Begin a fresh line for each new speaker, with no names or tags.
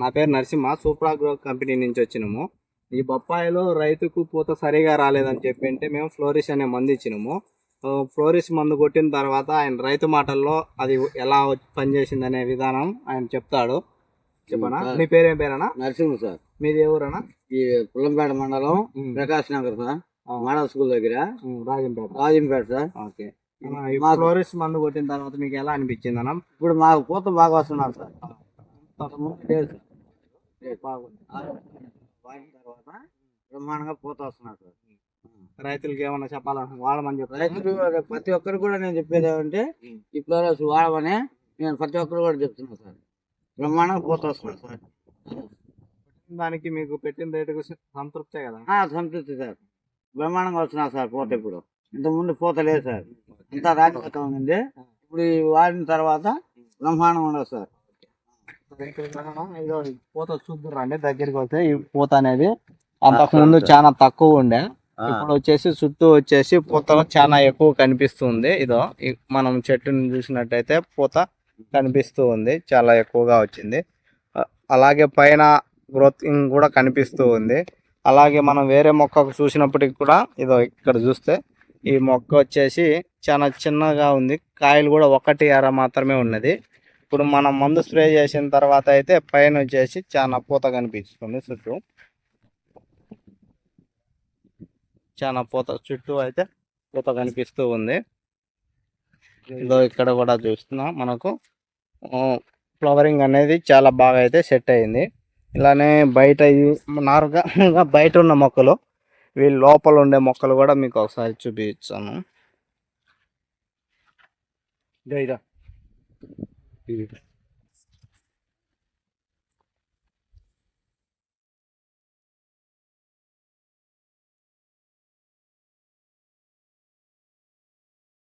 నా పేరు Narasimha, super agro company నుంచి వచ్చినాము. ఈ బొప్పాయిలో రైతుకు పూత సరిగా రాలేదని చెప్పింటే మేము ఫ్లోరిస్ అనే మందు ఇచ్చినాము. ఫ్లోరిస్ మందు కొట్టిన తర్వాత ఆయన రైతు మాటల్లో అది ఎలా పనిచేసింది అనే విధానం ఆయన చెప్తాడు. చెప్పనా? మీ పేరేం పేరన్నా?
నరసింహ సార్.
మీది ఎవరన్నా?
ఈ పుల్లంపేట మండలం Prakash Nagar sir, model school దగ్గర రాజంపేట సార్.
ఓకే. ఫ్లోరిస్ మందు కొట్టిన తర్వాత మీకు ఎలా అనిపించింది అన్న?
ఇప్పుడు మాకు పూత బాగా వస్తున్నారు సార్. వాడిన తర్వాత బ్రహ్మాండంగా పూత వస్తున్నారు సార్.
రైతులకి ఏమన్నా చెప్పాలంటే వాడమని చెప్పి
రైతులు ప్రతి ఒక్కరు కూడా నేను చెప్పేది ఏమంటే ఈ ఫ్లోరస్ వాడమని నేను ప్రతి ఒక్కరు కూడా చెప్తున్నాను సార్. బ్రహ్మాండంగా పూత వస్తున్నారు సార్.
దానికి మీకు పెట్టిన రేటుకు సంతృప్తే కదా?
సంతృప్తి సార్. బ్రహ్మాండంగా వస్తున్నారు సార్ పూత. ఇప్పుడు ఇంతకుముందు పూత లేదు సార్, ఇంత రాజకీయ ఉంది. ఇప్పుడు వాడిన తర్వాత బ్రహ్మాండంగా ఉండదు సార్.
పూత చూద్దాం అండి, దగ్గరికి వస్తే ఈ పూత అనేది అంతకు ముందు చాలా తక్కువ ఉండే, ఇప్పుడు వచ్చేసి చుట్టూ వచ్చేసి పూత చాలా ఎక్కువ కనిపిస్తుంది. ఇదో మనం చెట్టుని చూసినట్టయితే పూత కనిపిస్తూ ఉంది, చాలా ఎక్కువగా వచ్చింది. అలాగే పైన గ్రోతింగ్ కూడా కనిపిస్తూ ఉంది. అలాగే మనం వేరే మొక్కకు చూసినప్పటికి కూడా ఇదో ఇక్కడ చూస్తే ఈ మొక్క వచ్చేసి చాలా చిన్నగా ఉంది, కాయలు కూడా 1 మాత్రమే ఉన్నది. ఇప్పుడు మనం మందు స్ప్రే చేసిన తర్వాత అయితే పైన వచ్చేసి చాలా పూత కనిపిస్తుంది. చాలా చుట్టూ అయితే పూత కనిపిస్తూ ఉంది. ఇదో ఇక్కడ కూడా చూస్తున్నా మనకు ఫ్లవరింగ్ అనేది చాలా బాగా అయితే సెట్ అయింది. ఇలానే బయట నార్మల్గా బయట ఉన్న మొక్కలు, వీళ్ళు లోపల ఉండే మొక్కలు కూడా మీకు ఒకసారి చూపించాను. ఇదా